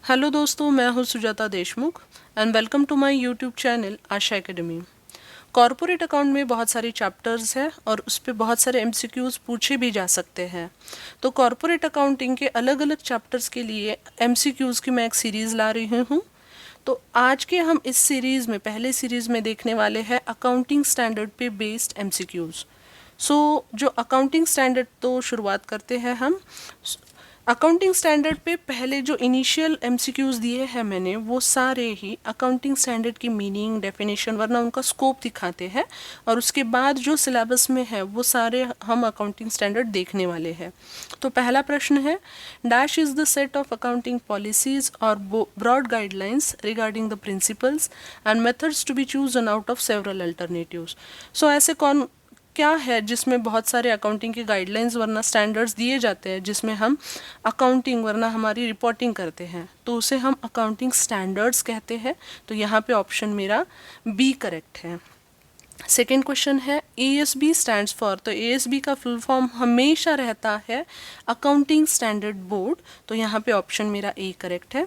Hello दोस्तों, मैं हूं Sujata Deshmukh and welcome to my YouTube channel Asha Academy. Corporate account में बहुत सारे चैप्टर्स हैं और उस पर बहुत सारे एमसीक्यूज़ पूछे भी जा सकते हैं। तो कॉरपोरेट अकाउंटिंग के अलग अलग चैप्टर्स के लिए एमसीक्यूज़ की मैं एक सीरीज़ ला रही हूँ। तो आज के हम इस सीरीज़ में पहले सीरीज़ में देखने वाले हैं अकाउंटिंग स्टैंडर्ड पे बेस्ड एमसीक्यूज़। जो अकाउंटिंग स्टैंडर्ड तो शुरुआत करते हैं हम। अकाउंटिंग स्टैंडर्ड पे पहले जो इनिशियल एमसीक्यूज़ दिए हैं मैंने, वो सारे ही अकाउंटिंग स्टैंडर्ड की मीनिंग, डेफिनेशन वरना उनका स्कोप दिखाते हैं, और उसके बाद जो सिलेबस में है वो सारे हम अकाउंटिंग स्टैंडर्ड देखने वाले हैं। तो पहला प्रश्न है, dash is the set of accounting policies और broad guidelines regarding the principles and methods to be chosen out of several alternatives. So ऐसे कौन क्या है जिसमें बहुत सारे अकाउंटिंग के गाइडलाइंस वरना स्टैंडर्ड्स दिए जाते हैं, जिसमें हम अकाउंटिंग वरना हमारी रिपोर्टिंग करते हैं, तो उसे हम अकाउंटिंग स्टैंडर्ड्स कहते हैं। तो यहाँ पे ऑप्शन मेरा बी करेक्ट है। सेकेंड क्वेश्चन है, ASB स्टैंड्स फॉर। तो ASB का फुल फॉर्म हमेशा रहता है अकाउंटिंग स्टैंडर्ड बोर्ड। तो यहाँ पे ऑप्शन मेरा ए करेक्ट है।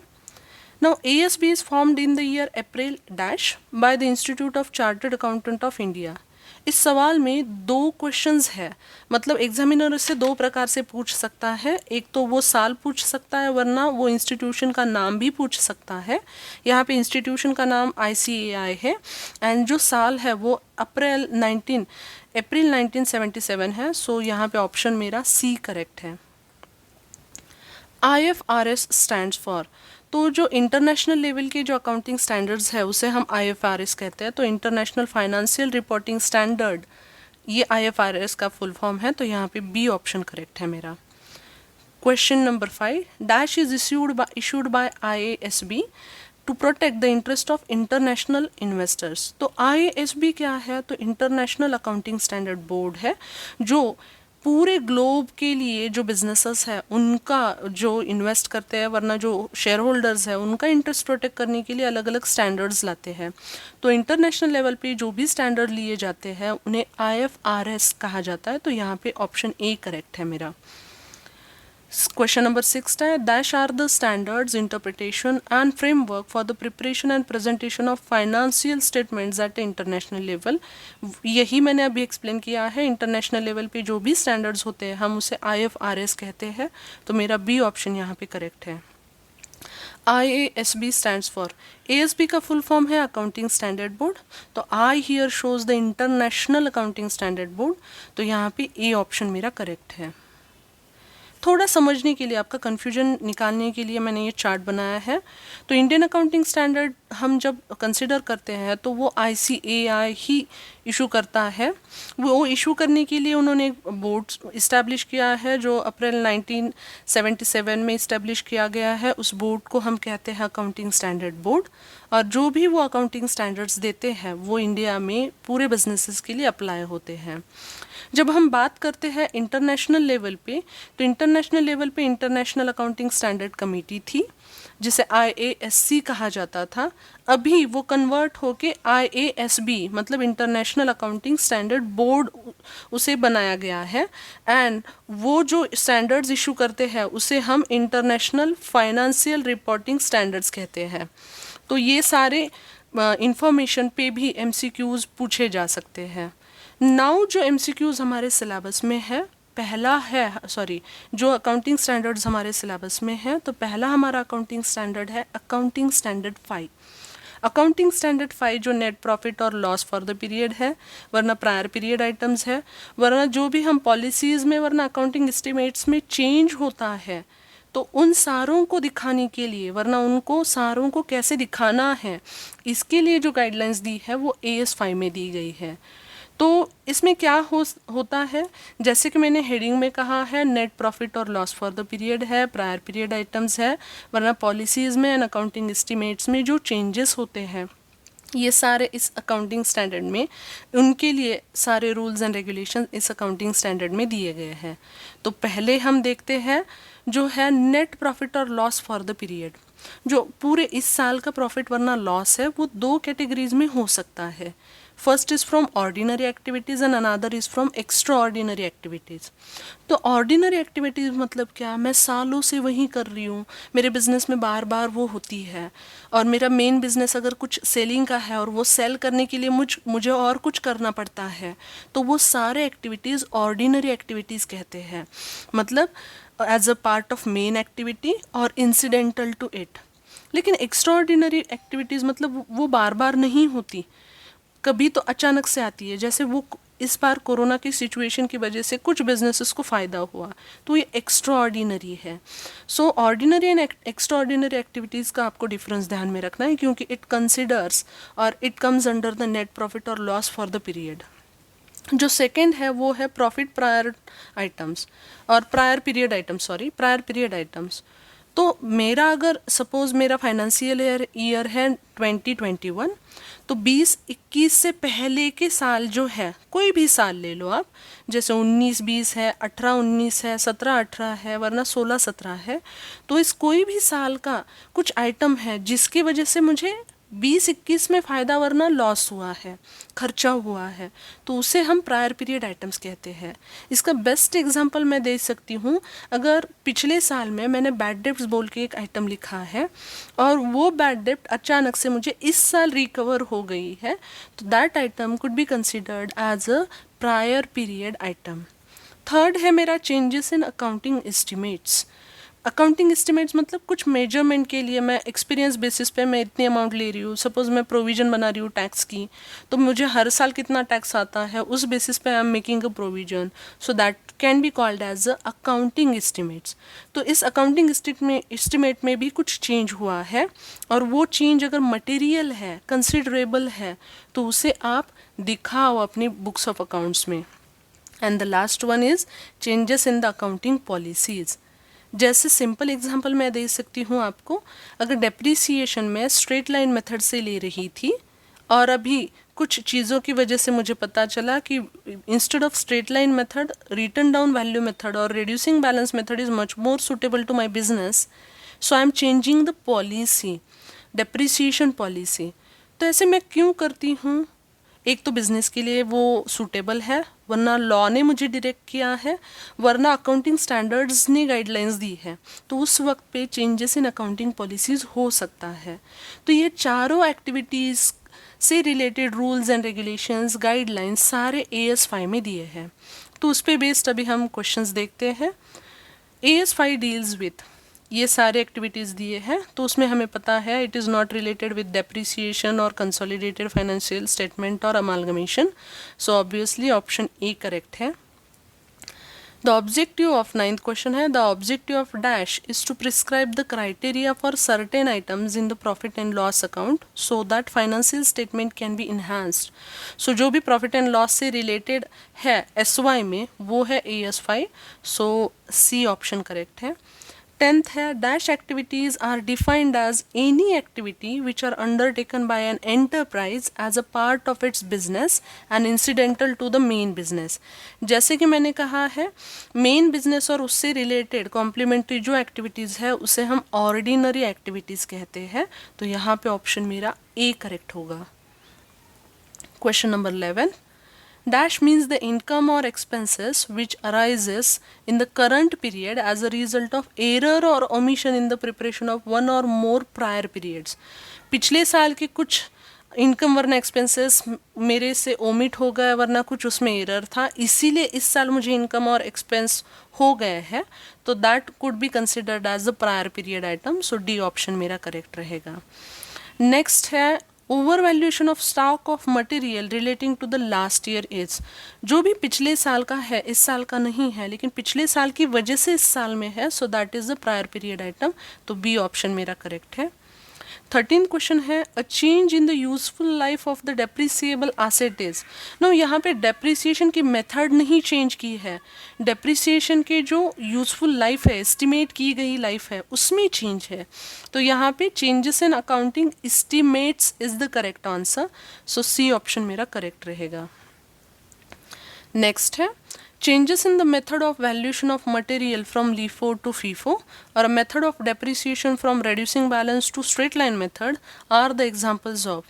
Now ASB is formed in the year April dash by the Institute of Chartered Accountant of India। इस सवाल में दो क्वेश्चंस है, मतलब एग्जामिनर इससे दो प्रकार से पूछ सकता है। एक तो वो साल पूछ सकता है, वरना वो इंस्टीट्यूशन का नाम भी पूछ सकता है। यहाँ पे इंस्टीट्यूशन का नाम ICAI है एंड जो साल है वो अप्रैल 1977 है। सो यहाँ पे ऑप्शन मेरा सी करेक्ट है। IFRS stands for. तो जो इंटरनेशनल लेवल के जो अकाउंटिंग स्टैंडर्ड्स है उसे हम IFRS कहते हैं। तो इंटरनेशनल फाइनेंशियल रिपोर्टिंग स्टैंडर्ड, ये IFRS का फुल फॉर्म है। तो यहाँ पे बी ऑप्शन करेक्ट है मेरा। Question number 5, dash is issued by IASB to protect the interest of international investors. तो IASB क्या है? तो इंटरनेशनल अकाउंटिंग स्टैंडर्ड बोर्ड है जो पूरे ग्लोब के लिए जो बिजनेसेस है उनका जो इन्वेस्ट करते हैं वरना जो शेयर होल्डर्स है उनका इंटरेस्ट प्रोटेक्ट करने के लिए अलग अलग स्टैंडर्ड्स लाते हैं। तो इंटरनेशनल लेवल पे जो भी स्टैंडर्ड लिए जाते हैं उन्हें IFRS कहा जाता है। तो यहाँ पे ऑप्शन ए करेक्ट है मेरा। क्वेश्चन नंबर 6 है, dash are the standards, interpretation and framework for the preparation and presentation of financial statements at international level. यही मैंने अभी एक्सप्लेन किया है। इंटरनेशनल लेवल पे जो भी स्टैंडर्ड्स होते हैं हम उसे IFRS कहते हैं। तो मेरा बी ऑप्शन यहाँ पे करेक्ट है। IASB stands for. ASB का फुल फॉर्म है अकाउंटिंग स्टैंडर्ड बोर्ड। तो I hear shows the international accounting standard board. तो यहाँ पे ए ऑप्शन मेरा करेक्ट है। थोड़ा समझने के लिए, आपका कन्फ्यूजन निकालने के लिए मैंने ये चार्ट बनाया है। तो इंडियन अकाउंटिंग स्टैंडर्ड हम जब कंसिडर करते हैं तो वो ICAI ही इशू करता है। वो इशू करने के लिए उन्होंने एक बोर्ड इस्टेब्लिश किया है जो अप्रैल 1977 में इस्टेब्लिश किया गया है। उस बोर्ड को हम कहते हैं अकाउंटिंग स्टैंडर्ड बोर्ड। और जो भी वो अकाउंटिंग स्टैंडर्ड्स देते हैं वो इंडिया में पूरे बिजनेसेस के लिए अप्लाई होते हैं। जब हम बात करते हैं इंटरनेशनल लेवल पे, तो इंटरनेशनल लेवल पे इंटरनेशनल अकाउंटिंग स्टैंडर्ड कमेटी थी जिसे IASC कहा जाता था। अभी वो कन्वर्ट होके IASB मतलब इंटरनेशनल अकाउंटिंग स्टैंडर्ड बोर्ड उसे बनाया गया है। एंड वो जो स्टैंडर्ड्स इशू करते हैं उसे हम इंटरनेशनल फाइनेंशियल रिपोर्टिंग स्टैंडर्ड्स कहते हैं। तो ये सारे इंफॉर्मेशन पे भी MCQs पूछे जा सकते हैं। नाउ जो MCQs हमारे सिलेबस में है, पहला है जो अकाउंटिंग स्टैंडर्ड्स हमारे सिलेबस में है, तो पहला हमारा अकाउंटिंग स्टैंडर्ड है अकाउंटिंग स्टैंडर्ड 5। अकाउंटिंग स्टैंडर्ड 5 जो नेट प्रॉफिट और लॉस फॉर द पीरियड है, वरना प्रायर पीरियड आइटम्स है, वरना जो भी हम पॉलिसीज़ में वरना अकाउंटिंग एस्टिमेट्स में चेंज होता है तो उन सारों को दिखाने के लिए, वरना उनको सारों को कैसे दिखाना है, इसके लिए जो गाइडलाइंस दी है वो AS5 में दी गई है। तो इसमें क्या होता है, जैसे कि मैंने हेडिंग में कहा है, नेट प्रॉफिट और लॉस फॉर द पीरियड है, प्रायर पीरियड आइटम्स है, वरना पॉलिसीज़ में एंड अकाउंटिंग एस्टिमेट्स में जो चेंजेस होते हैं ये सारे इस अकाउंटिंग स्टैंडर्ड में, उनके लिए सारे रूल्स एंड रेगुलेशन इस अकाउंटिंग स्टैंडर्ड में दिए गए हैं। तो पहले हम देखते हैं जो है नेट प्रॉफिट और लॉस फॉर द पीरियड, जो पूरे इस साल का प्रॉफिट वरना लॉस है, वो दो कैटेगरीज में हो सकता है. First is from ordinary activities and another is from extra ordinary activities. तो ऑर्डिनरी एक्टिविटीज़ मतलब क्या, मैं सालों से वही कर रही हूँ, मेरे बिजनेस में बार बार वो होती है, और मेरा मेन बिजनेस अगर कुछ सेलिंग का है और वो सेल करने के लिए मुझे और कुछ करना पड़ता है, तो वो सारे एक्टिविटीज़ ऑर्डिनरी एक्टिविटीज़ कहते हैं. मतलब as a part of main activity और इंसिडेंटल टू इट. लेकिन एक्स्ट्रा ऑर्डिनरी एक्टिविटीज़ मतलब वो बार बार नहीं होती, कभी तो अचानक से आती है. जैसे वो इस बार कोरोना की सिचुएशन की वजह से कुछ बिजनेसेस को फ़ायदा हुआ, तो ये एक्स्ट्रा ऑर्डिनरी है. So ordinary and extraordinary activities का आपको डिफरेंस ध्यान में रखना है, क्योंकि इट कंसिडर्स और it comes under the net profit और लॉस फॉर द पीरियड. जो सेकेंड है वो है प्रॉफिट प्रायर आइटम्स और प्रायर पीरियड आइटम्स. तो मेरा अगर सपोज मेरा फाइनेंशियल ईयर है 2021, तो 2021 से पहले के साल जो है, कोई भी साल ले लो आप, जैसे 19-20 है, 18-19 है, 17-18 है, वरना 16-17 है, तो इस कोई भी साल का कुछ आइटम है जिसकी वजह से मुझे 20-21 में फ़ायदा वरना लॉस हुआ है, खर्चा हुआ है, तो उसे हम प्रायर पीरियड आइटम्स कहते हैं. इसका बेस्ट एग्जांपल मैं दे सकती हूँ, अगर पिछले साल में मैंने बैड डेब्ट्स बोल के एक आइटम लिखा है और वो बैड डेब्ट अचानक से मुझे इस साल रिकवर हो गई है, तो that item could be considered as a prior period item. Third है मेरा changes in accounting estimates. Accounting estimates मतलब कुछ मेजरमेंट के लिए मैं एक्सपीरियंस बेसिस पे मैं इतनी अमाउंट ले रही हूँ. सपोज मैं प्रोविज़न बना रही हूँ टैक्स की, तो मुझे हर साल कितना टैक्स आता है उस बेसिस पे I am making a provision, so that can be called as a accounting estimates. तो इस अकाउंटिंग एस्टिमेट में भी कुछ चेंज हुआ है, और वो चेंज अगर मटेरियल है, कंसिडरेबल है, तो उसे आप दिखाओ अपनी बुक्स ऑफ अकाउंट्स में. And the last one is changes in the accounting policies. जैसे सिंपल एग्जांपल मैं दे सकती हूँ आपको, अगर डेप्रिसिएशन में स्ट्रेट लाइन मेथड से ले रही थी और अभी कुछ चीज़ों की वजह से मुझे पता चला कि instead of straight line method, written down value method और reducing balance method is much more suitable to my business, so I am changing the policy, depreciation policy. तो ऐसे मैं क्यों करती हूँ, एक तो बिज़नेस के लिए वो सूटेबल है, वरना लॉ ने मुझे डायरेक्ट किया है, वरना अकाउंटिंग स्टैंडर्ड्स ने गाइडलाइंस दी है, तो उस वक्त पे चेंजेस इन अकाउंटिंग पॉलिसीज़ हो सकता है. तो ये चारों एक्टिविटीज़ से related rules and regulations, guidelines सारे AS5 में दिए हैं. तो उस पर बेस्ड अभी हम क्वेश्चंस देखते हैं. AS5 डील्स विथ ये सारे एक्टिविटीज़ दिए हैं, तो उसमें हमें पता है it is not related with depreciation और कंसोलिडेटेड फाइनेंशियल स्टेटमेंट और amalgamation, so obviously option A correct है. The objective of 9th question है, the objective of dash is to prescribe the criteria for certain items in the profit and loss account so that financial statement can be enhanced. So जो भी profit and loss से related है SY में, वो है AS5, सो C option correct है. 10th है, dash activities are defined as any activity which are undertaken by an enterprise as a part of its business and incidental to the main business. जैसे कि मैंने कहा है, मेन बिजनेस और उससे related complementary जो एक्टिविटीज़ है उसे हम ऑर्डिनरी एक्टिविटीज़ कहते हैं, तो यहाँ पे ऑप्शन मेरा A करेक्ट होगा. Question number 11. Dash means the income or expenses which arises in the current period as a result of error or omission in the preparation of one or more prior periods. पिछले साल के कुछ income वरना expenses मेरे से omit हो गया, वरना कुछ उसमें एरर था, इसीलिए इस साल मुझे इनकम और एक्सपेंस हो गए हैं, तो that could be considered as a prior period item, so D option मेरा करेक्ट रहेगा. नेक्स्ट है, over valuation of stock of material relating to the last year is. जो भी पिछले साल का है, इस साल का नहीं है, लेकिन पिछले साल की वजह से इस साल में है, so that is the prior period item, तो B ऑप्शन मेरा करेक्ट है. 13th क्वेश्चन है, a change in the useful life of the depreciable asset is. No, यहाँ पे डेप्रिसिएशन की मेथड नहीं चेंज की है, डेप्रिसिएशन के जो यूजफुल लाइफ है, एस्टिमेट की गई लाइफ है, उसमें चेंज है, तो यहाँ पे changes in accounting estimates is the correct answer, so C option मेरा करेक्ट रहेगा. नेक्स्ट है, Changes in the method of valuation of material from LIFO to FIFO or a method of depreciation from reducing balance to straight line method are the examples of.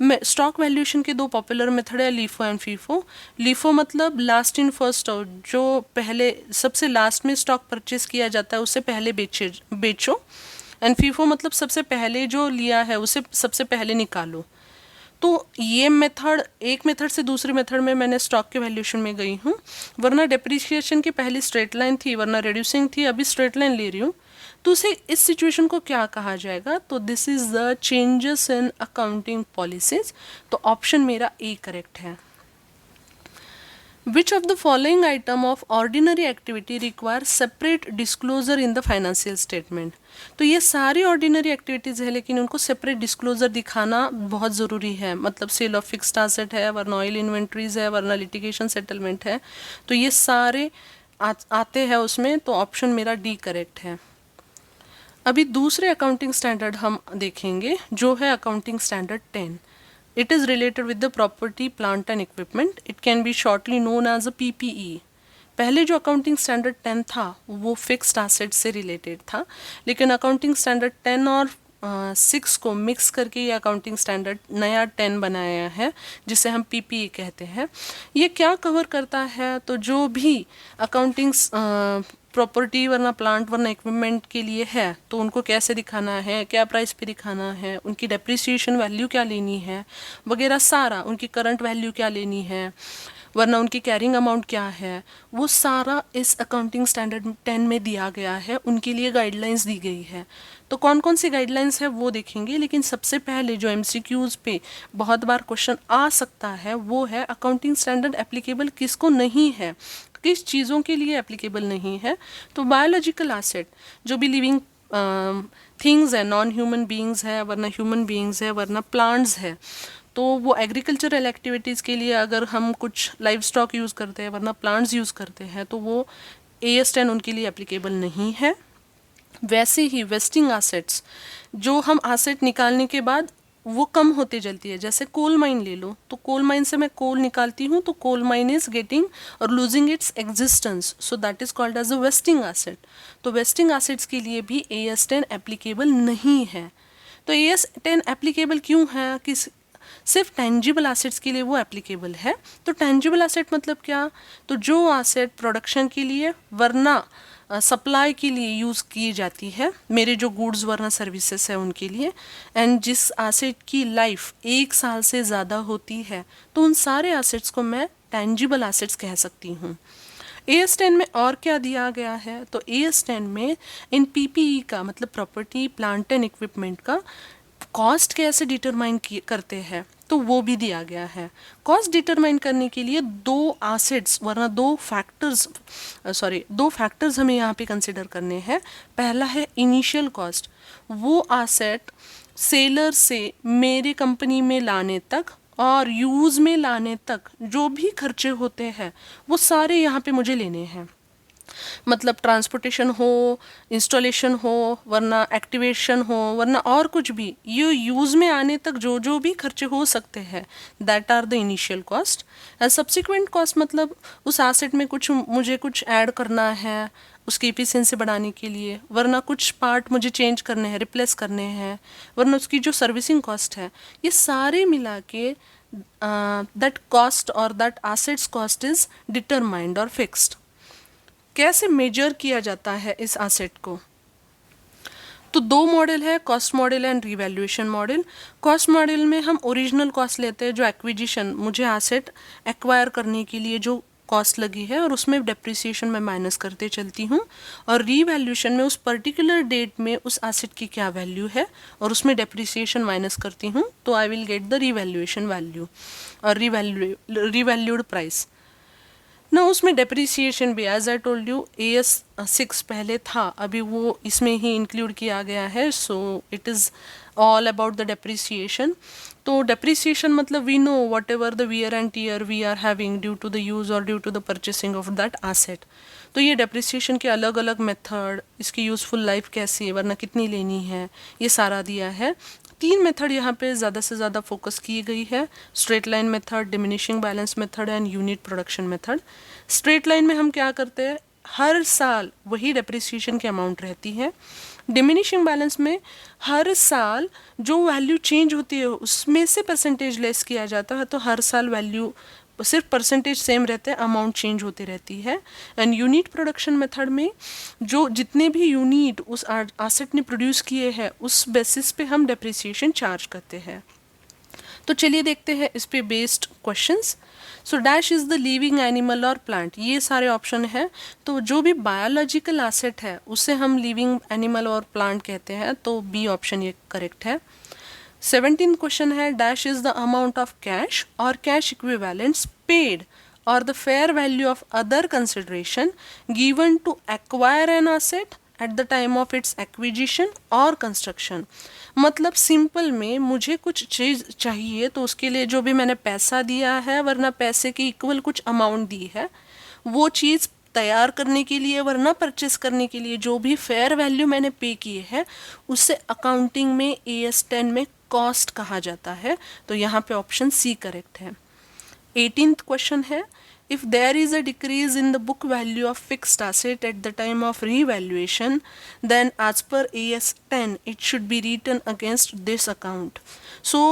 Stock valuation के दो popular method है, LIFO and FIFO. LIFO मतलब last in first out, जो पहले सबसे last में stock purchase किया जाता है उससे पहले बेचो. एंड फीफो मतलब सबसे पहले जो लिया है उसे सबसे पहले निकालो. तो ये मेथड, एक मेथड से दूसरी मेथड में मैंने स्टॉक के वैल्यूएशन में गई हूँ. वरना डेप्रिसिएशन की पहली स्ट्रेट लाइन थी, वरना रिड्यूसिंग थी, अभी स्ट्रेट लाइन ले रही हूँ. तो उसे इस सिचुएशन को क्या कहा जाएगा? तो this is the changes in accounting policies. तो ऑप्शन मेरा ए करेक्ट है. Which of the following item of ordinary activity require separate disclosure in the financial statement? तो ये सारी ऑर्डिनरी एक्टिविटीज़ है लेकिन उनको सेपरेट डिस्क्लोजर दिखाना बहुत ज़रूरी है. मतलब सेल ऑफ फिक्स्ड एसेट है, वरना ऑयल इन्वेंट्रीज है, वरना लिटिगेशन सेटलमेंट है. तो ये सारे आते हैं उसमें. तो ऑप्शन मेरा डी करेक्ट है. अभी दूसरे अकाउंटिंग स्टैंडर्ड हम देखेंगे जो है accounting standard 10. It is related with the property, plant and equipment. It can be shortly known as a PPE. पहले जो अकाउंटिंग स्टैंडर्ड 10 था वो फिक्स्ड एसेट से रिलेटेड था, लेकिन अकाउंटिंग स्टैंडर्ड 10 और 6 को मिक्स करके ये अकाउंटिंग स्टैंडर्ड नया 10 बनाया है जिसे हम PPE कहते हैं. ये क्या कवर करता है? तो जो भी अकाउंटिंग प्रॉपर्टी वरना प्लांट वरना इक्विपमेंट के लिए है तो उनको कैसे दिखाना है, क्या प्राइस पे दिखाना है, उनकी डेप्रिसिएशन वैल्यू क्या लेनी है वगैरह सारा, उनकी करंट वैल्यू क्या लेनी है, वरना उनकी कैरिंग अमाउंट क्या है, वो सारा इस अकाउंटिंग स्टैंडर्ड 10 में दिया गया है. उनके लिए गाइडलाइंस दी गई है. तो कौन कौन सी गाइडलाइंस है वो देखेंगे. लेकिन सबसे पहले जो MCQs पे बहुत बार क्वेश्चन आ सकता है वो है अकाउंटिंग स्टैंडर्ड एप्लीकेबल किसको नहीं है, किस चीज़ों के लिए एप्लीकेबल नहीं है. तो बायोलॉजिकल एसेट, जो भी लिविंग थिंग्स है, नॉन ह्यूमन बीइंग्स है, वरना ह्यूमन बीइंग्स है, वरना प्लांट्स है, तो वो एग्रीकल्चरल एक्टिविटीज़ के लिए अगर हम कुछ लाइव स्टॉक यूज़ करते हैं वरना प्लांट्स यूज़ करते हैं तो वो AS 10 उनके लिए एप्लीकेबल नहीं है. वैसे ही वेस्टिंग एसेट्स, जो हम एसेट निकालने के बाद वो कम होते चलती है, जैसे कोल माइन ले लो, तो कोल माइन से मैं कोल निकालती हूँ तो कोल माइन इज गेटिंग और losing its existence, so that is called as a wasting asset. तो वेस्टिंग एसेट्स के लिए भी AS 10 एप्लीकेबल नहीं है. तो AS 10 एप्लीकेबल क्यों है? कि सिर्फ टेंजिबल एसेट्स के लिए वो एप्लीकेबल है. तो टेंजिबल एसेट मतलब क्या? तो जो एसेट प्रोडक्शन के लिए वरना सप्लाई के लिए यूज़ की जाती है, मेरे जो गुड्स वरना सर्विसेज है उनके लिए, एंड जिस एसेट की लाइफ 1 साल से ज़्यादा होती है, तो उन सारे एसेट्स को मैं टेंजिबल एसेट्स कह सकती हूँ. AS 10 में और क्या दिया गया है? तो AS 10 में इन PPE का मतलब प्रॉपर्टी प्लांट एंड इक्विपमेंट का कॉस्ट कैसे डिटरमाइन करते हैं तो वो भी दिया गया है. कॉस्ट डिटरमाइन करने के लिए दो एसेट्स वरना दो फैक्टर्स हमें यहाँ पे कंसिडर करने हैं. पहला है इनिशियल कॉस्ट, वो एसेट सेलर से मेरे कंपनी में लाने तक और यूज़ में लाने तक जो भी खर्चे होते हैं वो सारे यहाँ पे मुझे लेने हैं. मतलब ट्रांसपोर्टेशन हो, इंस्टॉलेशन हो, वरना एक्टिवेशन हो, वरना और कुछ भी, ये यूज़ में आने तक जो जो भी खर्चे हो सकते हैं, that are the initial cost. And subsequent cost मतलब उस एसेट में मुझे कुछ ऐड करना है उसकी एफिशिएंसी बढ़ाने के लिए, वरना कुछ पार्ट मुझे चेंज करने हैं, रिप्लेस करने हैं, वरना उसकी जो सर्विसिंग कॉस्ट है, ये सारे मिला के दैट कॉस्ट और that assets cost is determined और फिक्स्ड. कैसे मेजर किया जाता है इस एसेट को? तो दो मॉडल है, cost model and revaluation model. Cost model में हम ओरिजिनल कॉस्ट लेते हैं, जो एक्विजिशन मुझे एसेट एक्वायर करने के लिए जो कॉस्ट लगी है, और उसमें डेप्रिसिएशन मैं माइनस करते चलती हूँ. और रिवैल्यूएशन में उस पर्टिकुलर डेट में उस एसेट की क्या वैल्यू है और उसमें डेप्रिसिएशन माइनस करती हूँ, तो I will get the revaluation value और रिवैल्यूड प्राइस ना. उसमें डेप्रिसिएशन भी as I told you AS 6 पहले था, अभी वो इसमें ही इंक्लूड किया गया है. So it is all about the depreciation. तो डेप्रिसिएशन मतलब we know whatever the wear and tear we are having due to the use और due to the purchasing of that asset. तो ये depreciation के अलग अलग method, इसकी useful life कैसी है, वरना कितनी लेनी है, ये सारा दिया है. तीन मेथड यहाँ पे ज़्यादा से ज़्यादा फोकस की गई है, straight line method, diminishing balance method and unit production method. Straight line में हम क्या करते हैं, हर साल वही डेप्रिसिएशन की अमाउंट रहती है। डिमिनिशिंग बैलेंस में हर साल जो वैल्यू चेंज होती है उसमें से परसेंटेज लेस किया जाता है, तो हर साल वैल्यू सिर्फ परसेंटेज सेम रहते हैं, अमाउंट चेंज होती रहती है। एंड यूनिट प्रोडक्शन मेथड में जो जितने भी यूनिट उस एसेट ने प्रोड्यूस किए हैं उस बेसिस पे हम डेप्रिसिएशन चार्ज करते हैं। तो चलिए देखते हैं इस पे based questions. So dash is the living animal और प्लांट, ये सारे ऑप्शन हैं। तो जो भी बायोलॉजिकल एसेट है उसे हम लिविंग एनिमल और प्लांट कहते हैं, तो बी ऑप्शन ये करेक्ट है। 17 क्वेश्चन है, dash is the amount of cash और कैश इक्विवेलेंट्स पेड और the fair value of other consideration given to acquire an asset at the time of its acquisition और construction. मतलब simple में मुझे कुछ चीज़ चाहिए तो उसके लिए जो भी मैंने पैसा दिया है वरना पैसे की इक्वल कुछ अमाउंट दी है, वो चीज़ तैयार करने के लिए वरना परचेस करने के लिए जो भी फेयर वैल्यू मैंने पे किए हैं उससे अकाउंटिंग में AS 10 में कॉस्ट कहा जाता है। तो यहाँ पे ऑप्शन सी करेक्ट है। 18th क्वेश्चन है, if there is a decrease in the book value of fixed asset at the time of revaluation, then as per AS 10 it should be written against this account. So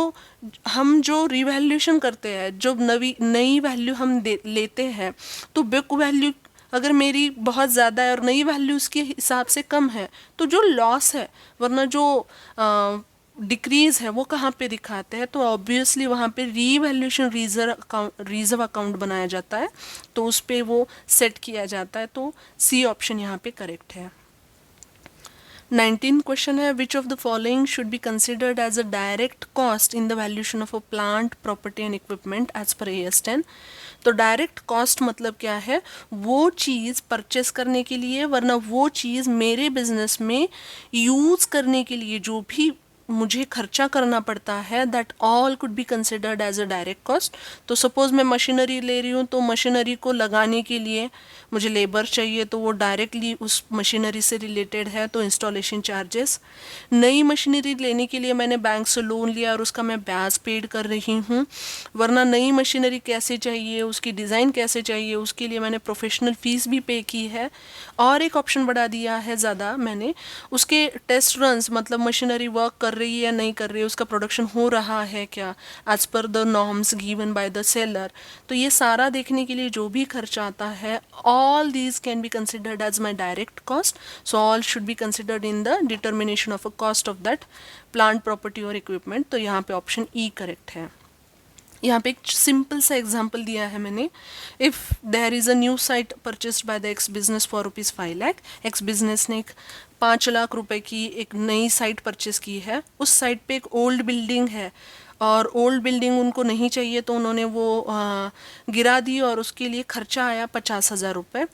हम जो revaluation करते हैं, जो नई value हम लेते हैं, तो बुक वैल्यू अगर मेरी बहुत ज़्यादा है और नई वैल्यू उसके हिसाब से कम है तो जो लॉस है वरना जो डिक्रीज है वो कहाँ पे दिखाते हैं, तो ऑब्वियसली वहाँ पे रीवैल्यूएशन रिजर्व अकाउंट बनाया जाता है, तो उस पर वो सेट किया जाता है। तो सी ऑप्शन यहाँ पे करेक्ट है। 19 क्वेश्चन है, which of the following should be considered as a direct cost in the valuation of a plant property and equipment as per AS 10। तो डायरेक्ट कॉस्ट मतलब क्या है, वो चीज़ परचेस करने के लिए वरना वो चीज़ मेरे बिजनेस में यूज़ करने के लिए जो भी मुझे खर्चा करना पड़ता है, that all could be considered as a direct cost. तो सपोज़ मैं मशीनरी ले रही हूँ, तो मशीनरी को लगाने के लिए मुझे लेबर चाहिए, तो वो डायरेक्टली उस मशीनरी से रिलेटेड है, तो इंस्टॉलेशन चार्जेस। नई मशीनरी लेने के लिए मैंने बैंक से लोन लिया और उसका मैं ब्याज पेड कर रही हूँ, वरना नई मशीनरी कैसे चाहिए, उसकी डिज़ाइन कैसे चाहिए, उसके लिए मैंने प्रोफेशनल फ़ीस भी पे की है। और एक ऑप्शन बढ़ा दिया है ज़्यादा मैंने, उसके टेस्ट रन्स, मतलब मशीनरी वर्क कर रही है या नहीं कर रही है, उसका प्रोडक्शन हो रहा है क्या as per the norms given by the seller. तो ये सारा देखने के लिए जो भी खर्चा आता है, all these can be considered as my direct cost, so all should be considered in the determination of a cost of that plant property or equipment। तो यहाँ पे ऑप्शन E करेक्ट है। यहाँ पे एक सिंपल सा एग्जांपल दिया है मैंने, if there is a new site purchased by the X business for ₹5 lakh. X business ने एक 5 लाख रुपए की एक नई साइट परचेस की है। उस साइट पे एक ओल्ड बिल्डिंग है और ओल्ड बिल्डिंग उनको नहीं चाहिए, तो उन्होंने वो गिरा दी और उसके लिए खर्चा आया 50,000 रुपये।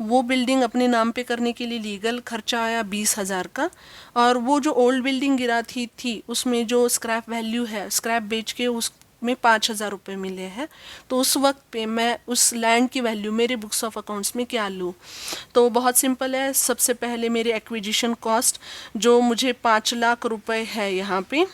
वो बिल्डिंग अपने नाम पे करने के लिए लीगल खर्चा आया 20,000 का, और वो जो ओल्ड बिल्डिंग गिरा थी उसमें जो स्क्रैप वैल्यू है, स्क्रैप बेच के उस में 5,000 रुपये मिले हैं। तो उस वक्त पे मैं उस लैंड की वैल्यू मेरे बुक्स ऑफ अकाउंट्स में क्या लूँ, तो बहुत सिंपल है। सबसे पहले मेरे एक्विजिशन कॉस्ट जो मुझे 5 लाख रुपए है यहाँ पे,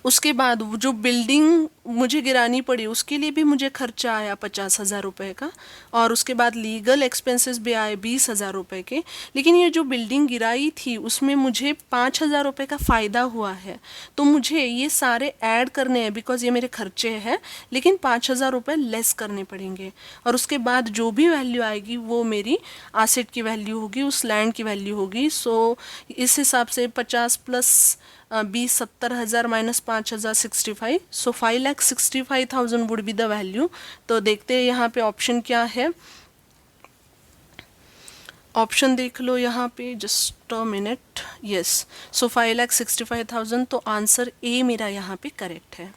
उसके बाद जो बिल्डिंग मुझे गिरानी पड़ी उसके लिए भी मुझे खर्चा आया 50,000 रुपये का, और उसके बाद लीगल एक्सपेंसेस भी आए 20,000 रुपये के। लेकिन ये जो बिल्डिंग गिराई थी उसमें मुझे 5,000 रुपये का फ़ायदा हुआ है, तो मुझे ये सारे ऐड करने हैं बिकॉज ये मेरे खर्चे हैं, लेकिन 5,000 रुपये लेस करने पड़ेंगे, और उसके बाद जो भी वैल्यू आएगी वो मेरी एसेट की वैल्यू होगी, उस लैंड की वैल्यू होगी। सो इस हिसाब से 50 plus 20 70,000 minus 5,000 65, so 5,65,000 would be the value. तो देखते हैं यहाँ पे ऑप्शन क्या है। ऑप्शन देख लो यहाँ पे, जस्ट अ मिनट। यस, सो 5,65,000, तो आंसर ए मेरा यहाँ पे करेक्ट है।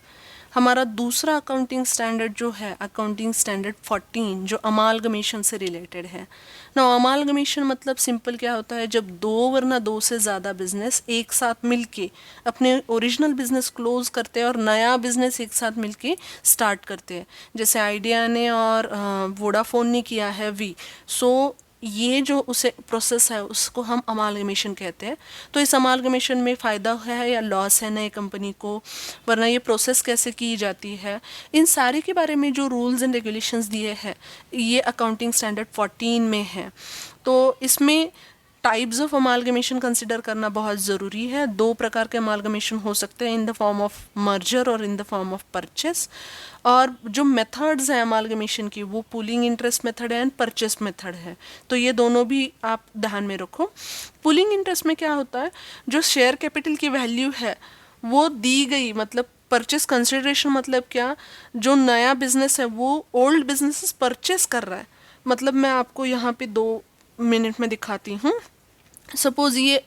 हमारा दूसरा अकाउंटिंग स्टैंडर्ड जो है अकाउंटिंग स्टैंडर्ड 14, जो अमालगमेशन से रिलेटेड है ना। अमालगमेशन मतलब सिंपल क्या होता है, जब दो वरना दो से ज़्यादा बिजनेस एक साथ मिलके अपने ओरिजिनल बिजनेस क्लोज करते हैं और नया बिजनेस एक साथ मिलके स्टार्ट करते हैं, जैसे आइडिया ने और वोडाफोन ने किया है वी। सो ये जो उसे प्रोसेस है उसको हम अमालगमेशन कहते हैं। तो इस अमालगमेशन में फ़ायदा है या लॉस है नई कंपनी को, वरना ये प्रोसेस कैसे की जाती है, इन सारे के बारे में जो रूल्स एंड रेगुलेशंस दिए हैं ये अकाउंटिंग स्टैंडर्ड 14 में है। तो इसमें टाइप्स ऑफ अमालगमेशन कंसिडर करना बहुत ज़रूरी है। दो प्रकार के अमालगमेशन हो सकते हैं, in the form of merger और in the form of purchase. और जो मेथड्स हैं अमालगमेशन की वो पुलिंग इंटरेस्ट मेथड है एंड परचेस मेथड है। तो ये दोनों भी आप ध्यान में रखो। पुलिंग इंटरेस्ट में क्या होता है, जो शेयर कैपिटल की वैल्यू है वो दी गई, मतलब परचेस कंसिडरेशन मतलब क्या, जो नया बिजनेस है वो ओल्ड बिजनेस परचेस कर रहा है। मतलब मैं आपको यहाँ पे 2 मिनट में दिखाती हूँ। सपोज ये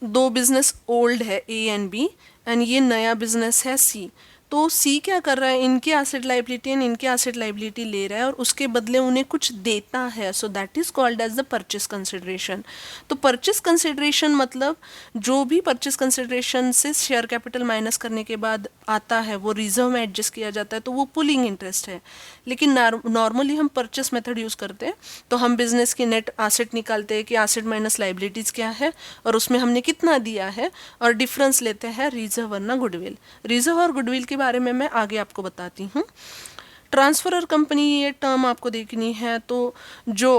दो बिजनेस ओल्ड है ए एंड बी एंड ये नया बिजनेस है सी। तो सी क्या कर रहा है, इनकी एसेट लाइबिलिटी एंड इनकी एसेट लाइबिलिटी ले रहा है और उसके बदले उन्हें कुछ देता है। So that is called as the purchase consideration. तो परचेस कंसिडरेशन मतलब जो भी परचेस कंसिडरेशन से शेयर कैपिटल माइनस करने के बाद आता है वो रिजर्व में एडजस्ट किया जाता है, तो वो पुलिंग इंटरेस्ट है। लेकिन नॉर्मली हम परचेस मेथड यूज़ करते हैं, तो हम बिजनेस की नेट एसेट निकालते हैं कि एसेट माइनस लाइबिलिटीज़ क्या है और उसमें हमने कितना दिया है और डिफरेंस लेते हैं रिजर्व वरना गुडविल। रिजर्व और गुडविल के बारे में मैं आगे आपको बताती हूँ। ट्रांसफरर कंपनी ये टर्म आपको देखनी है। तो जो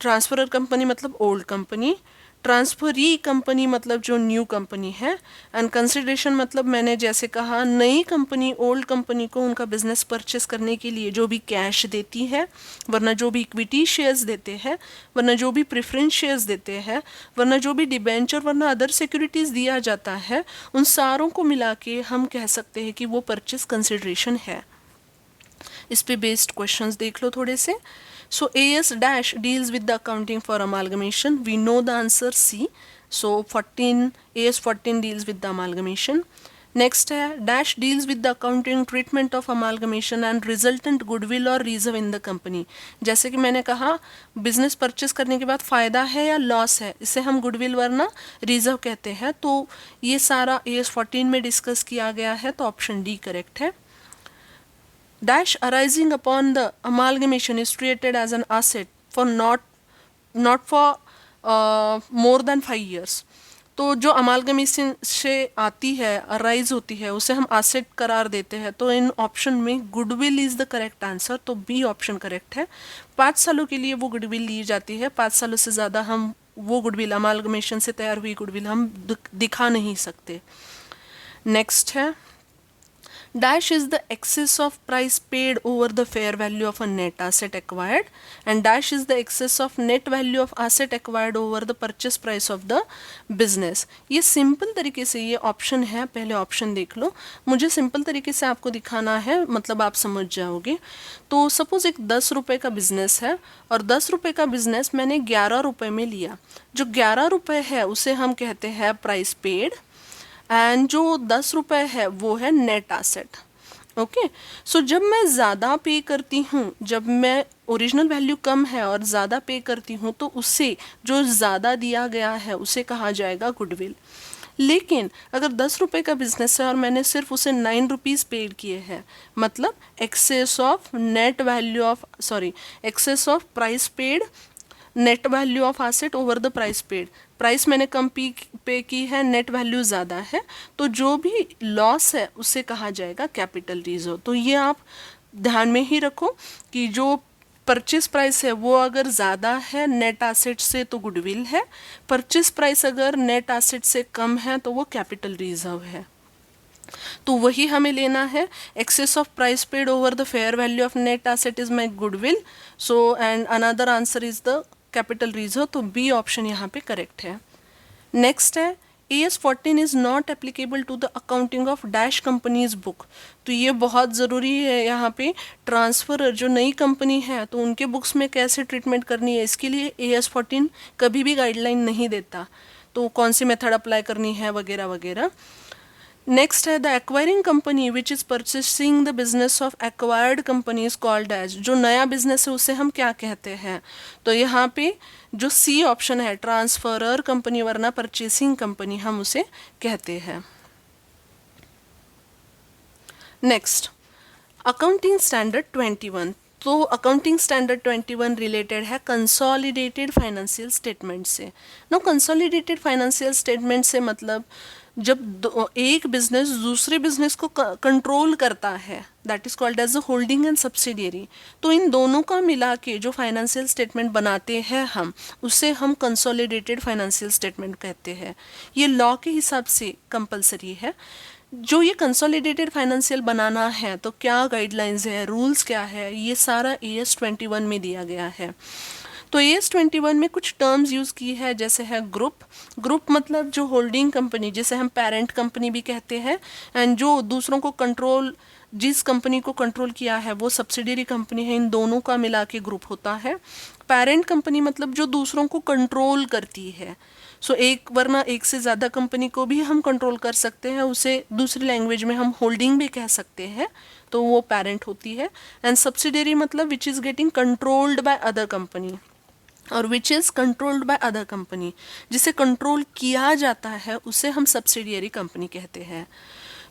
ट्रांसफरर कंपनी मतलब ओल्ड कंपनी, ट्रांसफरी कंपनी मतलब जो न्यू कंपनी है, एंड कंसिडरेशन मतलब मैंने जैसे कहा नई कंपनी ओल्ड कंपनी को उनका बिजनेस परचेस करने के लिए जो भी कैश देती है, वरना जो भी इक्विटी शेयर्स देते हैं, वरना जो भी प्रेफरेंस शेयर्स देते हैं, वरना जो भी डिबेंचर वरना अदर सिक्योरिटीज़ दिया जाता है, उन सारों को मिला के हम कह सकते हैं कि वो परचेस कंसिडरेशन है। इस पे बेस्ड क्वेश्चंस देख लो थोड़े से। So AS dash deals with the accounting for amalgamation. We know the answer C. So 14 AS 14 deals with the amalgamation. Next है dash deals with the accounting treatment of amalgamation and resultant goodwill or reserve in the company. जैसे कि मैंने कहा business purchase करने के बाद फ़ायदा है या लॉस है, इसे हम गुडविल वरना रिजर्व कहते हैं। तो ये सारा AS 14 में डिस्कस किया गया है, तो ऑप्शन डी करेक्ट है। Dash arising upon the amalgamation is treated as an asset for not for more than 5 years. तो जो अमालगमेशन से आती है, अराइज होती है, उसे हम एसेट करार देते हैं। तो इन ऑप्शन में goodwill is the correct answer, तो बी ऑप्शन करेक्ट है। 5 सालों के लिए वो गुडविल ली जाती है, 5 सालों से ज़्यादा हम वो गुडविल अमालगमेशन से तैयार हुई गुडविल हम दिखा नहीं सकते। नेक्स्ट है dash is the excess of price paid over the fair value of a net asset acquired and dash is the excess of net value of asset acquired over the purchase price of the business। ये simple तरीके से ये option है, पहले option देख लो। मुझे simple तरीके से आपको दिखाना है, मतलब आप समझ जाओगे। तो सपोज एक 10 रुपये का बिजनेस है और 10 रुपये का बिजनेस मैंने 11 रुपये में लिया। जो 11 रुपये है उसे हम कहते हैं प्राइस पेड एंड जो 10 रुपये है वो है नेट एसेट। ओके, सो जब मैं ज़्यादा पे करती हूँ, जब मैं ओरिजिनल वैल्यू कम है और ज़्यादा पे करती हूँ, तो उससे जो ज़्यादा दिया गया है उसे कहा जाएगा गुडविल। लेकिन अगर 10 रुपये का बिजनेस है और मैंने सिर्फ उसे 9 रुपीज़ पेड किए हैं, मतलब excess of net value of excess of price paid net value of asset over the price paid. Price मैंने कम पे की है, नेट वैल्यू ज़्यादा है, तो जो भी लॉस है उसे कहा जाएगा कैपिटल रिजर्व। तो ये आप ध्यान में ही रखो कि जो परचेस प्राइस है वो अगर ज़्यादा है नेट एसेट से तो गुडविल है, परचेस प्राइस अगर नेट एसेट से कम है तो वो कैपिटल रिजर्व है। तो वही हमें लेना है, excess of price paid over the fair value of net asset is my goodwill. So and another answer is the capital reserve, तो बी ऑप्शन यहाँ पे करेक्ट है। नेक्स्ट है AS 14 is not applicable to the accounting of dash companies book. तो ये बहुत ज़रूरी है यहाँ पे, ट्रांसफर जो नई कंपनी है तो उनके बुक्स में कैसे ट्रीटमेंट करनी है, इसके लिए AS 14 कभी भी गाइडलाइन नहीं देता, तो कौन सी मेथड अप्लाई करनी है वगैरह वगैरह। नेक्स्ट है the acquiring company which is purchasing the business of acquired company is called as. जो नया बिजनेस है उसे हम क्या कहते हैं, तो यहाँ पे जो सी ऑप्शन है ट्रांसफरर कंपनी वरना परचेसिंग कंपनी हम उसे कहते हैं। Next accounting standard 21। तो अकाउंटिंग स्टैंडर्ड 21 रिलेटेड है कंसोलिडेटेड फाइनेंशियल स्टेटमेंट से। नो कंसोलिडेटेड फाइनेंशियल स्टेटमेंट से मतलब जब एक बिजनेस दूसरे बिजनेस को कंट्रोल करता है, that is called as a holding and subsidiary. तो इन दोनों का मिला के जो फाइनेंशियल स्टेटमेंट बनाते हैं हम, उसे हम कंसोलिडेटेड फाइनेंशियल स्टेटमेंट कहते हैं। ये लॉ के हिसाब से कंपलसरी है। जो ये कंसोलिडेटेड फाइनेंशियल बनाना है तो क्या गाइडलाइंस है, रूल्स क्या है, ये सारा AS 21 में दिया गया है। तो AS 21 में कुछ टर्म्स यूज़ की है, जैसे है ग्रुप मतलब जो होल्डिंग कंपनी, जिसे हम पेरेंट कंपनी भी कहते हैं, एंड जो दूसरों को कंट्रोल, जिस कंपनी को कंट्रोल किया है वो सब्सिडियरी कंपनी है, इन दोनों का मिला के ग्रुप होता है। पेरेंट कंपनी मतलब जो दूसरों को कंट्रोल करती है, सो एक वरना एक से ज़्यादा कंपनी को भी हम कंट्रोल कर सकते हैं, उसे दूसरी लैंग्वेज में हम होल्डिंग भी कह सकते हैं, तो वो पेरेंट होती है। एंड सब्सिडियरी मतलब which is getting controlled by other company, और which is controlled by other company, जिसे कंट्रोल किया जाता है उसे हम सब्सिडियरी कंपनी कहते हैं।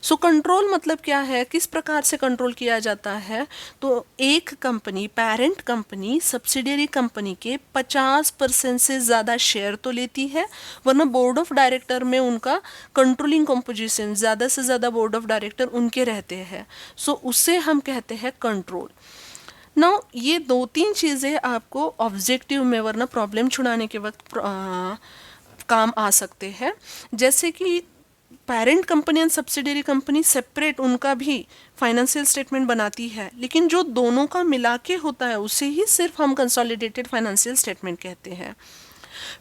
सो कंट्रोल मतलब क्या है, किस प्रकार से कंट्रोल किया जाता है, तो एक company, parent company subsidiary company के 50% से ज़्यादा शेयर तो लेती है, वरना बोर्ड ऑफ डायरेक्टर में उनका कंट्रोलिंग कंपोजिशन, ज़्यादा से ज़्यादा बोर्ड ऑफ डायरेक्टर उनके रहते हैं, सो उसे हम कहते हैं कंट्रोल। नाउ ये 2-3 चीज़ें आपको ऑब्जेक्टिव में वरना प्रॉब्लम छुड़ाने के वक्त काम आ सकते हैं, जैसे कि parent company and subsidiary company separate उनका भी फाइनेंशियल स्टेटमेंट बनाती है, लेकिन जो दोनों का मिला के होता है उसे ही सिर्फ हम कंसोलिडेटेड फाइनेंशियल स्टेटमेंट कहते हैं।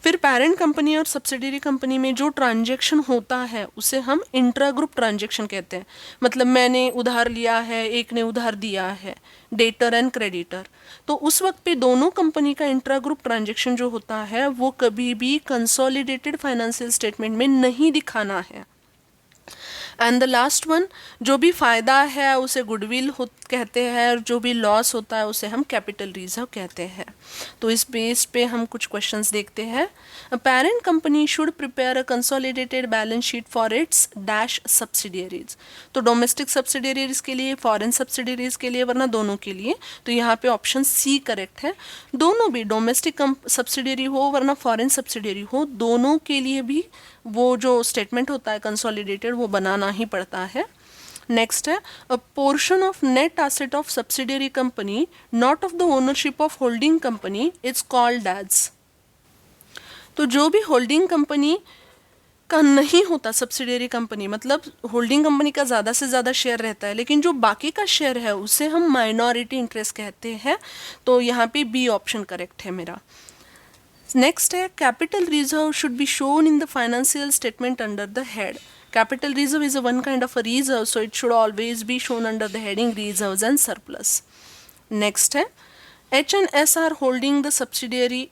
फिर पेरेंट कंपनी और सब्सिडियरी कंपनी में जो ट्रांजैक्शन होता है उसे हम इंट्रा ग्रुप ट्रांजैक्शन कहते हैं। मतलब मैंने उधार लिया है, एक ने उधार दिया है, डेटर एंड क्रेडिटर, तो उस वक्त पे दोनों कंपनी का इंट्रा ग्रुप ट्रांजैक्शन जो होता है वो कभी भी कंसोलिडेटेड फाइनेंशियल स्टेटमेंट में नहीं दिखाना है। एंड द लास्ट वन, जो भी फ़ायदा है उसे गुडविल कहते हैं, और जो भी लॉस होता है उसे हम कैपिटल रिजर्व कहते हैं। तो इस बेस पे हम कुछ क्वेश्चंस देखते हैं। A parent company should prepare a consolidated balance sheet for its dash subsidiaries. तो डोमेस्टिक सब्सिडियरीज के लिए, फॉरेन सब्सिडियरीज के लिए, वरना दोनों के लिए, तो यहाँ पे ऑप्शन C करेक्ट है। दोनों भी, डोमेस्टिक सब्सिडियरी हो वरना फॉरेन सब्सिडियरी हो, दोनों के लिए भी वो जो स्टेटमेंट होता है कंसोलिडेटेड वो बनाना ही पड़ता है। नेक्स्ट है, a portion of net asset of subsidiary company not of the ownership of holding company is called as. तो जो भी होल्डिंग कंपनी का नहीं होता, सब्सिडियरी कंपनी मतलब होल्डिंग कंपनी का ज़्यादा से ज़्यादा शेयर रहता है, लेकिन जो बाकी का शेयर है उसे हम माइनॉरिटी इंटरेस्ट कहते हैं। तो यहाँ पे B ऑप्शन करेक्ट है मेरा। नेक्स्ट है, capital reserve should be shown in the financial statement under the head. Capital reserve is a one kind of a reserve, so it should always be shown under the heading reserves and surplus. Next है, H and S are holding the subsidiary,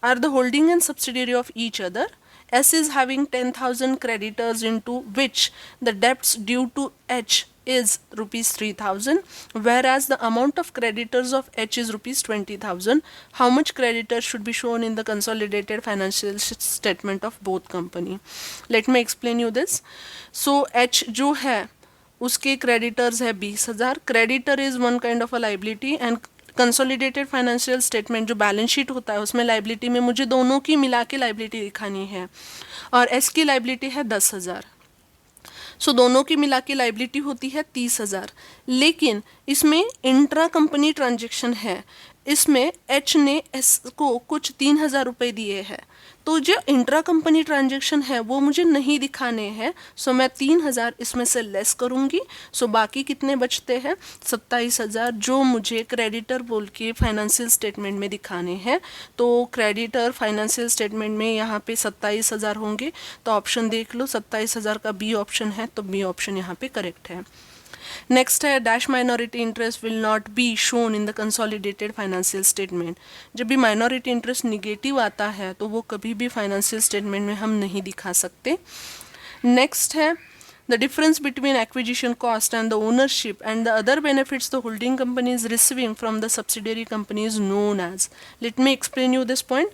are the holding and subsidiary of each other. S is having 10,000 creditors into which the debts due to H is rupees 3,000, whereas the amount of creditors of H is rupees 20,000. How much creditors should be shown in the consolidated financial statement of both company? Let me explain you this. So H जो है उसके creditors है 20,000. Creditor is one kind of a liability and consolidated financial statement जो balance sheet होता है उसमें liability में मुझे दोनों की मिला के लाइबिलिटी दिखानी है, और एस की लाइबिलिटी है 10,000। सो दोनों की मिला के लाइबिलिटी होती है 30,000, लेकिन इसमें इंट्रा कंपनी ट्रांजेक्शन है, इसमें एच ने एस को कुछ 3,000 रुपये दिए हैं, तो जो इंट्रा कंपनी ट्रांजेक्शन है वो मुझे नहीं दिखाने हैं, सो मैं 3,000 इसमें से लेस करूँगी। सो बाकी कितने बचते हैं, 27,000, जो मुझे क्रेडिटर बोल के फाइनेंशियल स्टेटमेंट में दिखाने हैं। तो क्रेडिटर फाइनेंशियल स्टेटमेंट में यहाँ पे 27,000 होंगे, तो ऑप्शन देख लो 27,000 का B ऑप्शन है, तो B ऑप्शन यहाँ पे करेक्ट है। नेक्स्ट है, dash minority interest will not be shown in the consolidated financial statement. जब भी माइनॉरिटी इंटरेस्ट निगेटिव आता है तो वो कभी भी फाइनेंशियल स्टेटमेंट में हम नहीं दिखा सकते। नेक्स्ट है, the difference between acquisition cost and the ownership and the other benefits the holding company is receiving from the subsidiary company is known as. Let me explain you this point.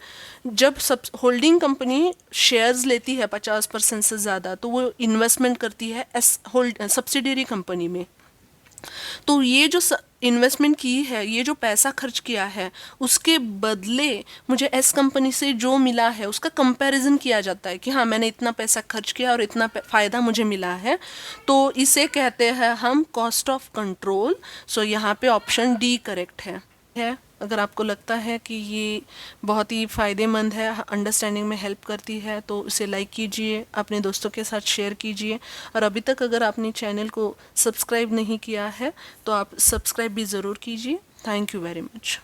जब holding company shares लेती है 50% से ज़्यादा, तो वो investment करती है subsidiary company में, तो ये जो इन्वेस्टमेंट की है, ये जो पैसा खर्च किया है, उसके बदले मुझे एस कंपनी से जो मिला है उसका कंपैरिजन किया जाता है कि हाँ मैंने इतना पैसा खर्च किया और इतना फ़ायदा मुझे मिला है, तो इसे कहते हैं हम कॉस्ट ऑफ कंट्रोल। सो यहाँ पे ऑप्शन डी करेक्ट है। अगर आपको लगता है कि ये बहुत ही फ़ायदेमंद है, अंडरस्टैंडिंग में हेल्प करती है, तो इसे लाइक कीजिए, अपने दोस्तों के साथ शेयर कीजिए। और अभी तक अगर आपने चैनल को सब्सक्राइब नहीं किया है तो आप सब्सक्राइब भी ज़रूर कीजिए। Thank you very much.